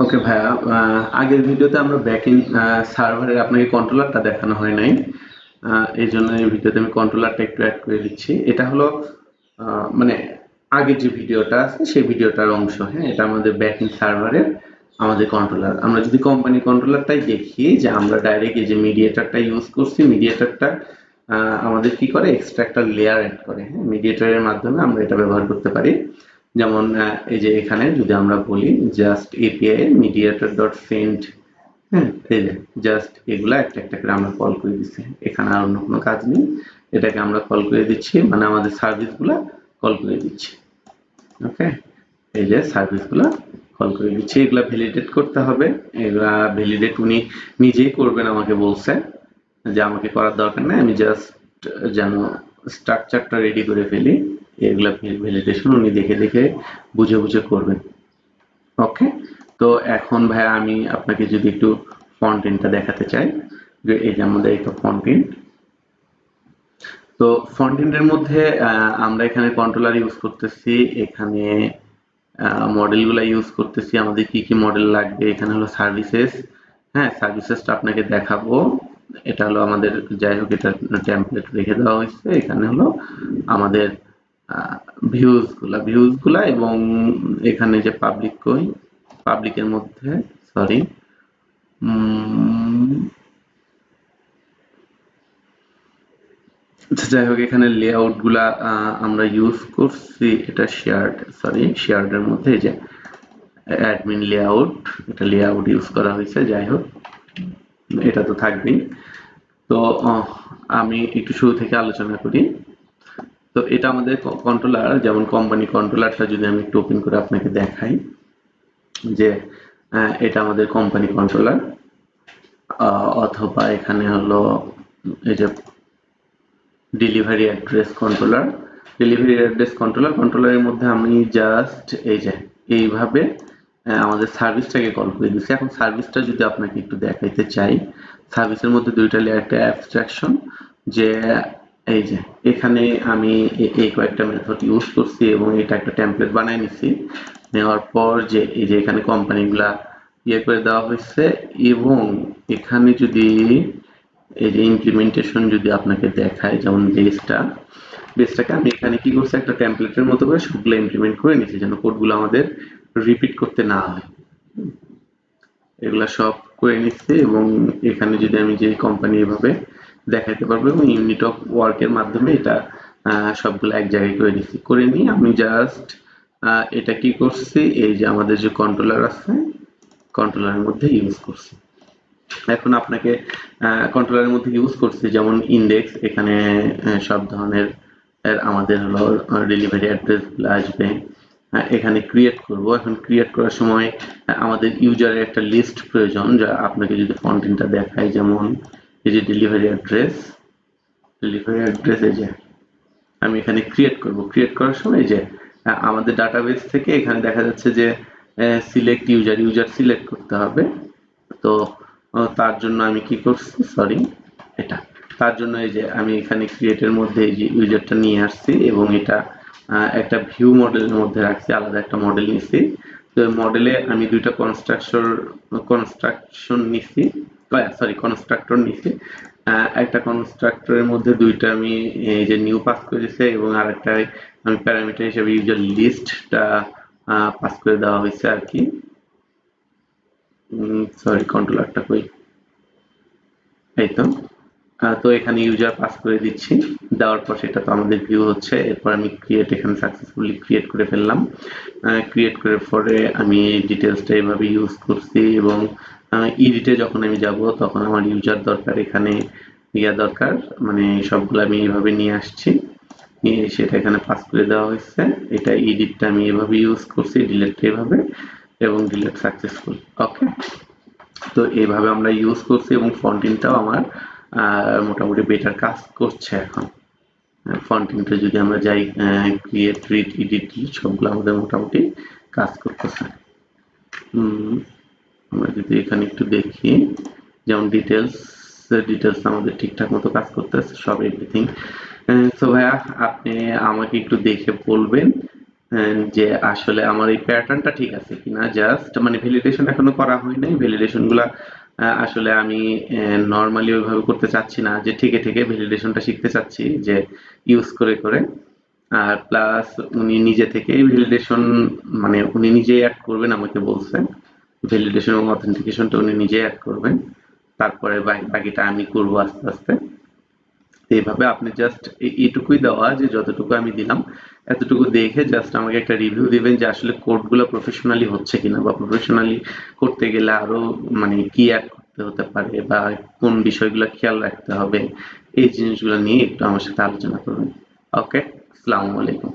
ওকে ভাইয়া, আগের ভিডিওতে আমরা ব্যাকএন্ড সার্ভারের আপনাকে কন্ট্রোলারটা দেখানো হয় নাই। এই জন্য এই ভিডিওতে আমি কন্ট্রোলারটা একটু অ্যাড করে দিচ্ছি। এটা হলো মানে আগের যে ভিডিওটা আছে সেই ভিডিওটার অংশ। হ্যাঁ, এটা আমাদের ব্যাকএন্ড সার্ভারের আমাদের কন্ট্রোলার। আমরা যদি কোম্পানি কন্ট্রোলারটাই দেখি, যে আমরা ডাইরেক্ট এই যে মিডিয়েটরটা ইউজ করছি, মিডিয়েটরটা আমাদের কি করে, এক্সট্রা একটা লেয়ার অ্যাড করে। হ্যাঁ, মিডিয়েটরের মাধ্যমে আমরা এটা ব্যবহার করতে পারি। যেমন এই যে এখানে যদি আমরা বলি just API mediator dot send, হ্যাঁ, এই যে জাস্ট এগুলা একটা একটা করে আমরা কল করে দিচ্ছি। এখানে আর অন্য কোনো কাজ নেই, এটাকে আমরা কল করে দিচ্ছি, মানে আমাদের সার্ভিসগুলা কল করে দিচ্ছি। ওকে, এই যে সার্ভিসগুলা কল করে দিচ্ছি। এগুলা ভ্যালিডেট করতে হবে, এগুলা ভ্যালিডেট উনি নিজেই করবেন, আমাকে বলছে যে আমাকে করার দরকার নেই, আমি জাস্ট যেন স্ট্রাকচারটা রেডি করে ফেলি। এগুলা ভ্যালিডেশন উনি দেখে দেখে বুঝে বুঝে করবেন। ওকে, তো এখন ভাইয়া আমি আপনাকে যদি একটু ফন্ট এন্ডটা দেখাতে চাই, যে এই যে আমাদের এই তো ফন্ট এন্ড। তো ফন্ট এন্ডের মধ্যে আমরা এখানে কন্ট্রোলার ইউজ করতেছি, এখানে মডেলগুলা ইউজ করতেছি। আমাদের কি কি মডেল লাগবে, এখানে হলো সার্ভিসেস। হ্যাঁ, সার্ভিসেসটা আপনাকে দেখাবো। এটা হলো আমাদের, যাই হোক, এটা টেমপ্লেট রেখে দেওয়া হয়েছে। এখানে হলো আমাদের ভিউজগুলা এবং এখানে যে পাবলিক কই, পাবলিকের মধ্যে, সরি, যাই হোক, এখানে লেআউট গুলা আমরা ইউজ করছি। এটা শেয়ার্ডের মধ্যে এই যে অ্যাডমিন লেআউট, এটা লেআউট ইউজ করা হয়েছে। যাই হোক, এটা তো থাকবেই। তো আমি একটু শুরু থেকে আলোচনা করি। তো এটা আমাদের কন্ট্রোলার, যেমন কোম্পানি কন্ট্রোলারটা যদি আমি একটু ওপেন করে আপনাকে দেখাই, যে এটা আমাদের কোম্পানি কন্ট্রোলার, অথবা এখানে হলো এই যে delivery address controller. Delivery address কন্ট্রোলারের মধ্যে আমি জাস্ট এই যে এইভাবে আমাদের সার্ভিসটাকে কল করে দিচ্ছি। এখন সার্ভিসটা যদি আপনাকে একটু দেখাইতে চাই, সার্ভিসের মধ্যে দুইটা লেয়ার, একটা অ্যাবস্ট্রাকশন, যে এই যে এখানে আমি এই কয়েকটা মেথড ইউজ করছি এবং এটা একটা টেমপ্লেট বানাই নিছি। নেওয়ার পর যে এই যে এখানে কোম্পানিগুলা ইয়ে করে দেওয়া হয়েছে, এবং এখানে যদি এই যে ইমপ্লিমেন্টেশন যদি আপনাকে দেখায়, যেমন বেসটাকে আমি এখানে কি করছি, একটা টেমপ্লেটের মতো করে সবগুলো ইমপ্লিমেন্ট করে নিয়েছি, যেন কোডগুলো আমাদের রিপিট করতে না হয়। এগুলা সব করে নিচ্ছি, এবং এখানে যদি আমি যে কোম্পানি এভাবে দেখাইতে পারবো, এবং ইউনিট অফ ওয়ার্কের মাধ্যমে এটা সবগুলো এক জায়গায় করে নিচ্ছি। করে নিয়ে আমি জাস্ট এটা কি করছি, এই যে আমাদের যে কন্ট্রোলার আছে, কন্ট্রোলারের মধ্যে ইউজ করছি। এখন আপনাকে কন্ট্রোলারের মধ্যে ইউজ করছি, যেমন ইন্ডেক্স, এখানে সব ধরনের আমাদের হলো ডেলিভারি অ্যাড্রেসগুলো আসবে। এখানে ক্রিয়েট করব। এখন ক্রিয়েট করার সময় আমাদের ইউজারের একটা লিস্ট প্রয়োজন, যা আপনাকে যদি ফন্ট এন্ডটা দেখায়, যেমন এই যে ডেলিভারি অ্যাড্রেস, এই যে আমি এখানে ক্রিয়েট করব। ক্রিয়েট করার সময় যে আমাদের ডাটাবেস থেকে এখানে দেখা যাচ্ছে যে সিলেক্ট ইউজার সিলেক্ট করতে হবে। তো তার জন্য আমি কি করছি, সরি, এটা তার জন্য এই যে আমি এখানে ক্রিয়েটের মধ্যে এই যে ইউজারটা নিয়ে আসছি, এবং এটা একটা ভিউ মডেলের মধ্যে রাখছি, আলাদা একটা মডেল নিছি। তো মডেলে আমি দুইটা কনস্ট্রাক্টর নিছি। একটা কনস্ট্রাক্টরের মধ্যে দুইটা আমি এই যে নিউ পাস করেছে, এবং আরেকটা আমি প্যারামিটার হিসেবে ইউজার লিস্টটা পাস করে দেওয়া হয়েছে আর কি। সরি, কন্ট্রোলারটা কই, এই তো। তো এখানে ইউজার পাস করে দিচ্ছি, দেওয়ার পর সেটা তো আমাদের ভিউ হচ্ছে। এরপর আমি ক্রিয়েট, এখানে সাকসেসফুলি ক্রিয়েট করে ফেললাম। ক্রিয়েট করে পরে আমি ডিটেলসটা এভাবে ইউজ করছি, এবং এডিটে যখন আমি যাব তখন আমার ইউজার দরকার, এখানে ইয়া দরকার, মানে সবগুলো আমি এইভাবে নিয়ে আসছি, নিয়ে সেটা এখানে পাস করে দেওয়া হয়েছে। এটা এডিটটা আমি এভাবে ইউজ করছি, ডিলেটটা এভাবে, এবং ডিলেট সাকসেসফুল। ওকে, তো এইভাবে আমরা ইউজ করছি, এবং ফন্টিনটাও আমার মোটামুটি বেটার কাজ করছে এখন। ফন্টিনটা যদি আমরা যাই, ক্রিয়েট, রিড, এডিট, সবগুলো আমাদের মোটামুটি কাজ করতেছে। আমরা যদি এখানে একটু দেখি, যেমন ডিটেলস আমাদের ঠিকঠাক মতো কাজ করতেছে, সব এভরিথিং। তো ভাইয়া, আপনি আমাকে একটু দেখে বলবেন যে আসলে আমার এই প্যাটার্নটা ঠিক আছে কিনা, জাস্ট মানে ভ্যালিডেশন এখনো করা হয় নাই, ভ্যালিডেশন গুলা আসলে আমি নর্মালি ওইভাবে করতে চাচ্ছি না, যে ঠিকে ঠিকে ভ্যালিডেশনটা শিখতে চাচ্ছি যে ইউজ করে করে। আর প্লাস উনি নিজে থেকেই ভ্যালিডেশন মানে উনি নিজেই অ্যাড করবেন আমাকে বলছেন, ভ্যালিডেশন এবং অথেন্টিকেশনটা উনি নিজেই অ্যাড করবেন, তারপরে বাকিটা আমি করবো আস্তে আস্তে। এইভাবে আপনি জাস্ট এইটুকুই দেওয়া যে যতটুকু আমি দিলাম এতটুকু দেখে জাস্ট আমাকে একটা রিভিউ দিবেন যে আসলে কোডগুলো প্রফেশনালি হচ্ছে কিনা, বা প্রফেশনালি করতে গেলে আরো মানে কি অ্যাড করতে হতে পারে, বা কোন বিষয়গুলো খেয়াল রাখতে হবে, এই জিনিসগুলো নিয়ে একটু আমার সাথে আলোচনা করবেন। ওকে, আসসালামু আলাইকুম।